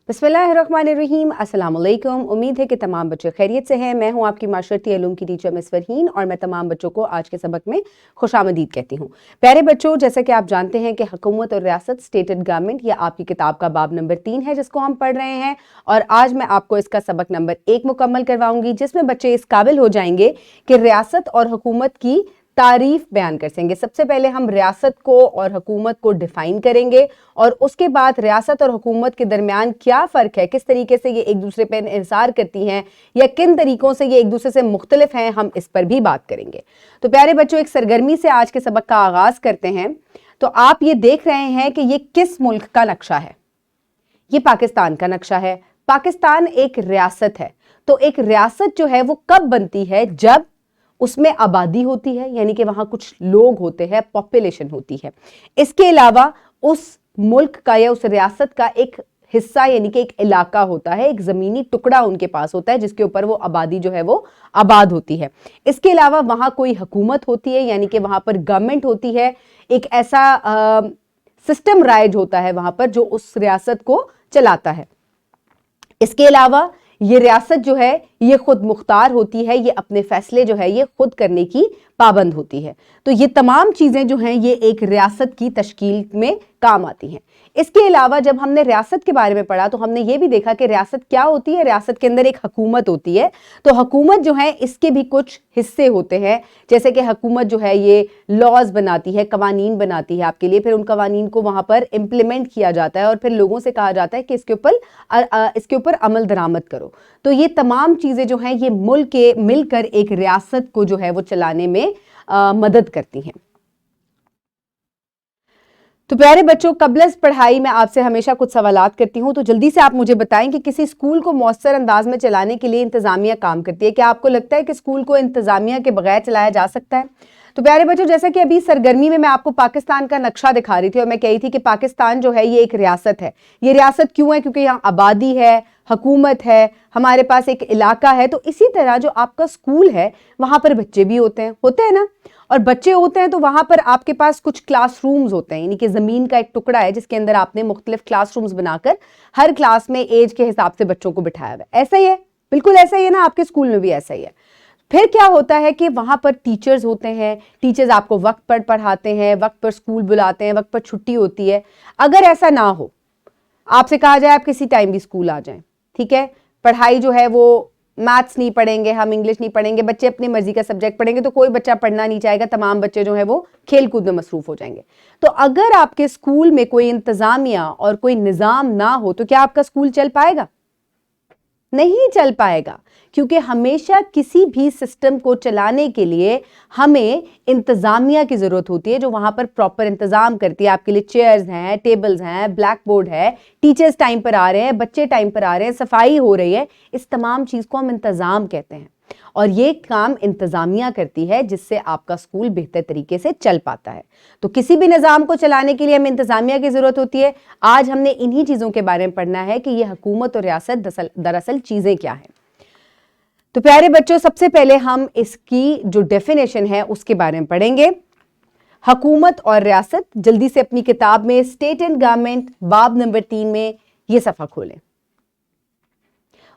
बिस्मिल्लाहिर्रहमानिर्रहीम, अस्सलाम वालेकुम। उम्मीद है कि तमाम बच्चे खैरियत से हैं। मैं हूं आपकी माशरती उलूम की टीचर मिस फरहीन और मैं तमाम बच्चों को आज के सबक में खुशामदीद कहती हूं। प्यारे बच्चों, जैसा कि आप जानते हैं कि हुकूमत और रियासत, स्टेट एंड गवर्नमेंट, ये आपकी किताब का बाब नंबर 3 है जिसको हम पढ़ रहे हैं और आज मैं आपको इसका सबक नंबर 1 मुकम्मल करवाऊंगी जिसमें बच्चे इस काबिल हो जाएंगे कि रियासत और हुकूमत की तारीफ बयान कर सकेंगे। सबसे पहले हम रियासत को और हुकूमत को डिफाइन करेंगे और उसके बाद रियासत और हुकूमत के दरमियान क्या फ़र्क है, किस तरीके से ये एक दूसरे पर इंसार करती हैं या किन तरीकों से ये एक दूसरे से मुख्तलिफ हैं, हम इस पर भी बात करेंगे। तो प्यारे बच्चों, एक सरगर्मी से आज के सबक का आगाज़ करते हैं। तो आप ये देख रहे हैं कि ये किस मुल्क का नक्शा है। ये पाकिस्तान का नक्शा है। पाकिस्तान एक रियासत है। तो एक रियासत जो है वो कब बनती है? जब उसमें आबादी होती है, यानी कि वहां कुछ लोग होते हैं, पॉपुलेशन होती है। इसके अलावा उस मुल्क का या उस रियासत का एक हिस्सा यानी कि एक इलाका होता है, एक ज़मीनी टुकड़ा उनके पास होता है जिसके ऊपर वो आबादी जो है वो आबाद होती है। इसके अलावा वहां कोई हुकूमत होती है, यानी कि वहां पर गवर्नमेंट होती है, एक ऐसा सिस्टम राइज होता है वहां पर जो उस रियासत को चलाता है। इसके अलावा ये रियासत जो है ये खुद मुख्तार होती है, ये अपने फैसले जो है ये खुद करने की पाबंद होती है। तो ये तमाम चीज़ें जो हैं ये एक रियासत की तश्कील में काम आती हैं। इसके अलावा जब हमने रियासत के बारे में पढ़ा तो हमने ये भी देखा कि रियासत क्या होती है। रियासत के अंदर एक हुकूमत होती है। तो हुकूमत जो है इसके भी कुछ हिस्से होते हैं, जैसे कि हुकूमत जो है ये लॉज बनाती है, कवानीन बनाती है आपके लिए, फिर उन कवानीन को वहाँ पर इम्प्लीमेंट किया जाता है और फिर लोगों से कहा जाता है कि इसके ऊपर अमल दरामद करो। तो ये तमाम चीज़ें जो हैं ये मुल्क के मिलकर एक रियासत को जो है वो चलाने में मदद करती हैं। तो प्यारे बच्चों, कबलस पढ़ाई में आपसे हमेशा कुछ सवालात करती हूँ, तो जल्दी से आप मुझे बताएं कि किसी स्कूल को मौसर अंदाज में चलाने के लिए इंतज़ामिया काम करती है। क्या आपको लगता है कि स्कूल को इंतज़ामिया के बगैर चलाया जा सकता है? तो प्यारे बच्चों, जैसा कि अभी सरगर्मी में मैं आपको पाकिस्तान का नक्शा दिखा रही थी और मैं कही थी कि पाकिस्तान जो है ये एक रियासत है। ये रियासत क्यों है? क्योंकि यहाँ आबादी है, हुकूमत है, हमारे पास एक इलाका है। तो इसी तरह जो आपका स्कूल है वहाँ पर बच्चे भी होते हैं ना, और बच्चे होते हैं तो वहाँ पर आपके पास कुछ क्लासरूम्स होते हैं, यानी कि ज़मीन का एक टुकड़ा है जिसके अंदर आपने मुख्तलिफ क्लासरूम्स बनाकर हर क्लास में एज के हिसाब से बच्चों को बिठाया हुआ है। ऐसा ही है, बिल्कुल ऐसा ही है ना, आपके स्कूल में भी ऐसा ही है। फिर क्या होता है कि वहाँ पर टीचर्स होते हैं। टीचर्स आपको वक्त पर पढ़ाते हैं, वक्त पर स्कूल बुलाते हैं, वक्त पर छुट्टी होती है। अगर ऐसा ना हो, आपसे कहा जाए आप किसी टाइम भी स्कूल आ जाएं, ठीक है, पढ़ाई जो है वो मैथ्स नहीं पढ़ेंगे, हम इंग्लिश नहीं पढ़ेंगे, बच्चे अपनी मर्जी का सब्जेक्ट पढ़ेंगे, तो कोई बच्चा पढ़ना नहीं चाहेगा, तमाम बच्चे जो है वो खेल कूद में मसरूफ हो जाएंगे। तो अगर आपके स्कूल में कोई इंतजामिया और कोई निज़ाम ना हो तो क्या आपका स्कूल चल पाएगा? नहीं चल पाएगा, क्योंकि हमेशा किसी भी सिस्टम को चलाने के लिए हमें इंतज़ामिया की ज़रूरत होती है जो वहाँ पर प्रॉपर इंतज़ाम करती है। आपके लिए चेयर्स हैं, टेबल्स हैं, ब्लैक बोर्ड है, टीचर्स टाइम पर आ रहे हैं, बच्चे टाइम पर आ रहे हैं, सफाई हो रही है। इस तमाम चीज़ को हम इंतज़ाम कहते हैं और ये काम इंतज़ामिया करती है जिससे आपका स्कूल बेहतर तरीके से चल पाता है। तो किसी भी निज़ाम को चलाने के लिए हमें इंतज़ामिया की ज़रूरत होती है। आज हमने इन्हीं चीज़ों के बारे में पढ़ना है कि ये हुकूमत और रियासत दरअसल चीज़ें क्या हैं। तो प्यारे बच्चों, सबसे पहले हम इसकी जो डेफिनेशन है उसके बारे में पढ़ेंगे। हुकूमत और रियासत, जल्दी से अपनी किताब में स्टेट एंड गवर्नमेंट बाब नंबर 3 में ये सफ़ा खोलें।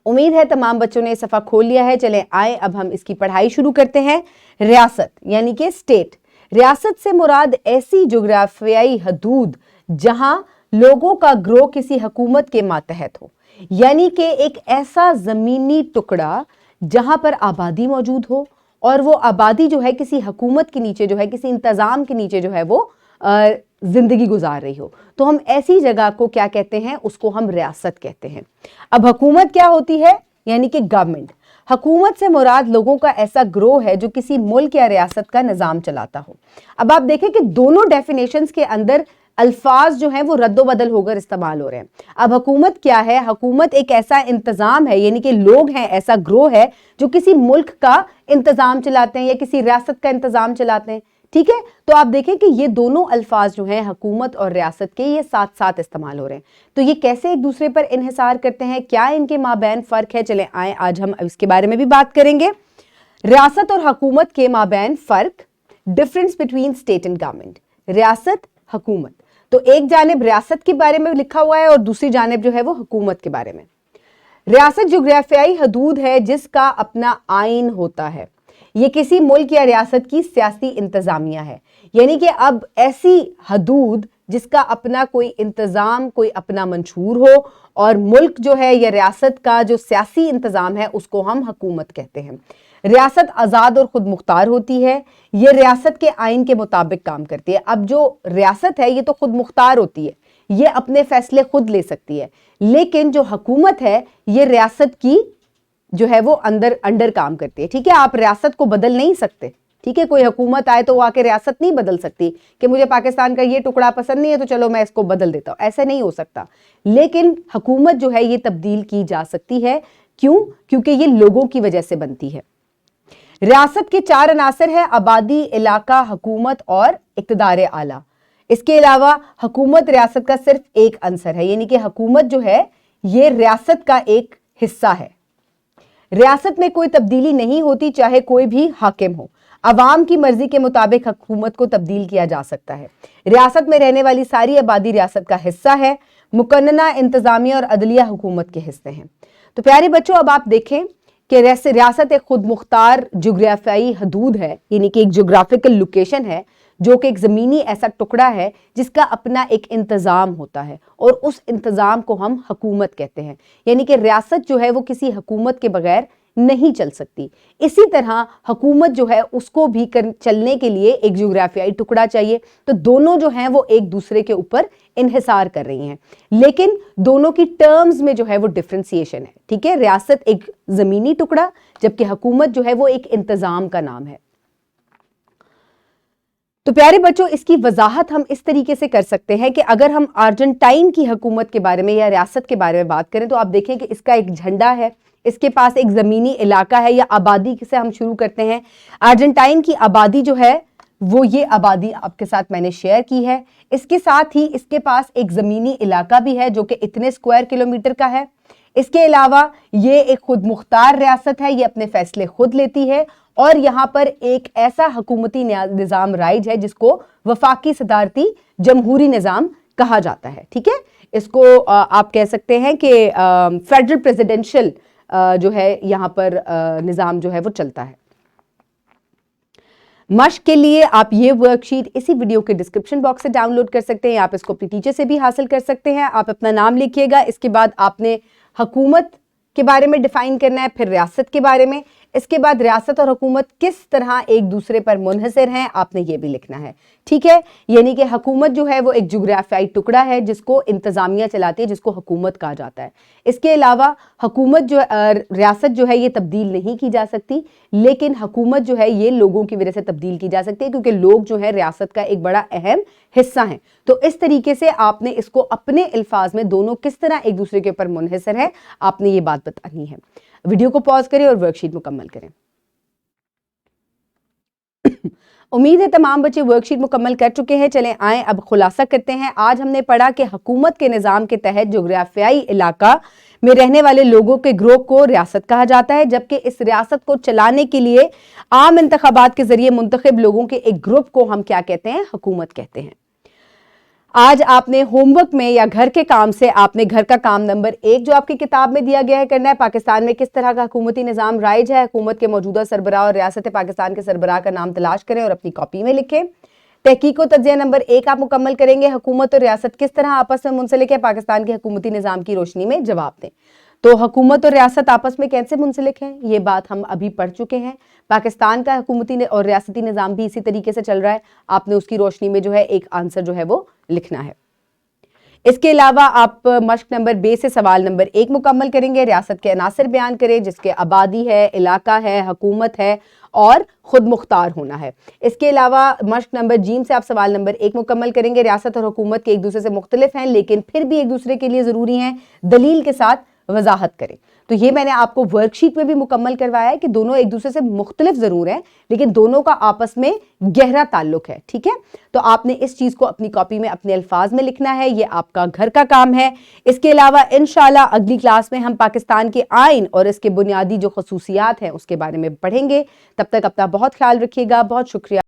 उम्मीद है तमाम बच्चों ने सफ़ा खोल लिया है। चलें आए अब हम इसकी पढ़ाई शुरू करते हैं। रियासत यानी कि स्टेट। रियासत से मुराद ऐसी जोग्राफियाई हदूद जहां लोगों का ग्रोह किसी हुकूमत के मातहत हो, यानी कि एक ऐसा ज़मीनी टुकड़ा जहां पर आबादी मौजूद हो और वो आबादी जो है किसी हुकूमत के नीचे जो है, किसी इंतज़ाम के नीचे जो है वो जिंदगी गुजार रही हो। तो हम ऐसी जगह को क्या कहते हैं? उसको हम रियासत कहते हैं। अब हुकूमत क्या होती है? यानी कि गवर्नमेंट। हुकूमत से मुराद लोगों का ऐसा ग्रोह है जो किसी मुल्क या रियासत का निज़ाम चलाता हो। अब आप देखें कि दोनों डेफिनेशंस के अंदर अल्फाज जो हैं वो रद्दोबदल होकर इस्तेमाल हो रहे हैं। अब हुकूमत क्या है? हुकूमत एक ऐसा इंतज़ाम है, यानी कि लोग हैं, ऐसा ग्रोह है जो किसी मुल्क का इंतज़ाम चलाते हैं या किसी रियासत का इंतज़ाम चलाते हैं, ठीक है। तो आप देखें कि ये दोनों अल्फाज जो हैं हुकूमत और रियासत के, ये साथ साथ इस्तेमाल हो रहे हैं। तो ये कैसे एक दूसरे पर इन्हिसार करते हैं, क्या इनके माबैन फ़र्क है? चलें आए आज हम इसके बारे में भी बात करेंगे। रियासत और हुकूमत के माबैन फ़र्क, difference between state and government. रियासत, हुकूमत। तो एक जानिब रियासत के बारे में लिखा हुआ है और दूसरी जानिब जो है वो हुकूमत के बारे में। रियासत जोग्राफियाई हदूद है जिसका अपना आइन होता है। ये किसी मुल्क या रियासत की सियासी इंतजामिया है, यानी कि अब ऐसी हदूद जिसका अपना कोई इंतज़ाम, कोई अपना मंशूर हो, और मुल्क जो है या रियासत का जो सियासी इंतज़ाम है उसको हम हुकूमत कहते हैं। रियासत आज़ाद और ख़ुद मुख्तार होती है, ये रियासत के आइन के मुताबिक काम करती है। अब जो रियासत है ये तो ख़ुद मुख्तार होती है, ये अपने फैसले खुद ले सकती है, लेकिन जो हुकूमत है ये रियासत की जो है वो अंडर काम करती है। ठीक है, आप रियासत को बदल नहीं सकते। ठीक है, कोई हुकूमत आए तो वो आके रियासत नहीं बदल सकती कि मुझे पाकिस्तान का ये टुकड़ा पसंद नहीं है तो चलो मैं इसको बदल देता हूं, ऐसा नहीं हो सकता। लेकिन हुकूमत जो है ये तब्दील की जा सकती है। क्यों? क्योंकि ये लोगों की वजह से बनती है। रियासत के 4 अनासर है: आबादी, इलाका, हुकूमत और इक्तदार आला। इसके अलावा हुकूमत रियासत का सिर्फ एक अंसर है, यानी कि हुकूमत जो है ये रियासत का एक हिस्सा है। रियासत में कोई तब्दीली नहीं होती चाहे कोई भी हाकिम हो। अवाम की मर्जी के मुताबिक हुकूमत को तब्दील किया जा सकता है। रियासत में रहने वाली सारी आबादी रियासत का हिस्सा है। मुकन्नना, इंतजामिया और अदलिया हुकूमत के हिस्से हैं। तो प्यारे बच्चों, अब आप देखें कि रियासत एक खुद मुख्तार जोग्राफियाई हदूद है, यानी कि एक जोग्राफिकल लोकेशन है जो कि एक ज़मीनी ऐसा टुकड़ा है जिसका अपना एक इंतज़ाम होता है, और उस इंतज़ाम को हम हुकूमत कहते हैं। यानी कि रियासत जो है वो किसी हुकूमत के बगैर नहीं चल सकती। इसी तरह हुकूमत जो है उसको भी चलने के लिए एक जोग्राफियाई टुकड़ा चाहिए। तो दोनों जो हैं वो एक दूसरे के ऊपर इन्हिसार कर रही हैं, लेकिन दोनों की टर्म्स में जो है वो डिफ्रेंसिएशन है। ठीक है, रियासत एक ज़मीनी टुकड़ा जबकि हुकूमत जो है वो एक इंतज़ाम का नाम है। तो प्यारे बच्चों, इसकी वजाहत हम इस तरीके से कर सकते हैं कि अगर हम अर्जेंटाइन की हुकूमत के बारे में या रियासत के बारे में बात करें तो आप देखें कि इसका एक झंडा है, इसके पास एक ज़मीनी इलाका है, या आबादी से हम शुरू करते हैं। अर्जेंटाइन की आबादी जो है वो ये आबादी आपके साथ मैंने शेयर की है। इसके साथ ही इसके पास एक ज़मीनी इलाका भी है जो कि इतने स्क्वायर किलोमीटर का है। इसके अलावा ये एक खुद मुख्तार रियासत है, ये अपने फैसले खुद लेती है, और यहाँ पर एक ऐसा हुकूमती निज़ाम राइज है जिसको वफाकी सदारती जमहूरी निज़ाम कहा जाता है। ठीक है, इसको आप कह सकते हैं कि फेडरल प्रेसिडेंशियल जो है यहाँ पर निज़ाम जो है वो चलता है। मश्क के लिए आप ये वर्कशीट इसी वीडियो के डिस्क्रिप्शन बॉक्स से डाउनलोड कर सकते हैं। आप इसको अपनी टीचर से भी हासिल कर सकते हैं। आप अपना नाम लिखिएगा, इसके बाद आपने हुकूमत के बारे में डिफाइन करना है, फिर रियासत के बारे में, इसके बाद रियासत और हुकूमत किस तरह एक दूसरे पर मुनहसर हैं आपने ये भी लिखना है। ठीक है, यानी कि हुकूमत जो है वो एक जोग्राफियाई टुकड़ा है जिसको इंतजामिया चलाती है, जिसको हुकूमत कहा जाता है। इसके अलावा हुकूमत जो रियासत जो है ये तब्दील नहीं की जा सकती, लेकिन हुकूमत जो है ये लोगों की वजह से तब्दील की जा सकती है, क्योंकि लोग जो है रियासत का एक बड़ा अहम हिस्सा हैं। तो इस तरीके से आपने इसको अपने अल्फाज में दोनों किस तरह एक दूसरे के ऊपर मुनहसर है आपने ये बात बतानी है। वीडियो को पॉज करें और वर्कशीट मुकम्मल करें। उम्मीद है तमाम बच्चे वर्कशीट मुकम्मल कर चुके हैं। चलें आए अब खुलासा करते हैं। आज हमने पढ़ा कि हुकूमत के निज़ाम के तहत जोग्राफियाई इलाका में रहने वाले लोगों के ग्रोह को रियासत कहा जाता है, जबकि इस रियासत को चलाने के लिए आम इंतखाबात के जरिए मुंतखब लोगों के एक ग्रुप को हम क्या कहते हैं? हुकूमत कहते हैं। आज आपने होमवर्क में या घर के काम से आपने घर का काम नंबर 1 जो आपकी किताब में दिया गया है करना है। पाकिस्तान में किस तरह का हुकूमती निज़ाम राइज है, हुकूमत के मौजूदा सरबराह और रियासत पाकिस्तान के सरबराह का नाम तलाश करें और अपनी कॉपी में लिखें। तहकीक व तज्ज़िया नंबर 1 आप मुकम्मल करेंगे। हुकूमत और रियासत किस तरह आपस में मुंसलिक है, पाकिस्तान के हुकूमती निज़ाम की रोशनी में जवाब दें। तो हुकूमत और रियासत आपस में कैसे मुंसलिक हैं ये बात हम अभी पढ़ चुके हैं। पाकिस्तान का हुकूमती और रियासती निज़ाम भी इसी तरीके से चल रहा है। आपने उसकी रोशनी में जो है एक आंसर जो है वो लिखना है। इसके अलावा आप मश्क नंबर 2 से सवाल नंबर 1 मुकम्मल करेंगे। रियासत के अनासर बयान करें जिसके आबादी है, इलाका है, हुकूमत है और खुद मुख्तार होना है। इसके अलावा मश्क नंबर जीम से आप सवाल नंबर 1 मुकम्मल करेंगे। रियासत और हुकूमत के एक दूसरे से मुख्तलिफ हैं लेकिन फिर भी एक दूसरे के लिए ज़रूरी हैं, दलील के साथ वजाहत करें। तो ये मैंने आपको वर्कशीट में भी मुकम्मल करवाया है कि दोनों एक दूसरे से मुख्तलिफ ज़रूर हैं लेकिन दोनों का आपस में गहरा ताल्लुक है। ठीक है, तो आपने इस चीज़ को अपनी कॉपी में अपने अल्फाज में लिखना है, ये आपका घर का काम है। इसके अलावा इंशाल्लाह अगली क्लास में हम पाकिस्तान के आइन और इसके बुनियादी जो खसूसियात हैं उसके बारे में पढ़ेंगे। तब तक अपना बहुत ख्याल रखिएगा। बहुत शुक्रिया।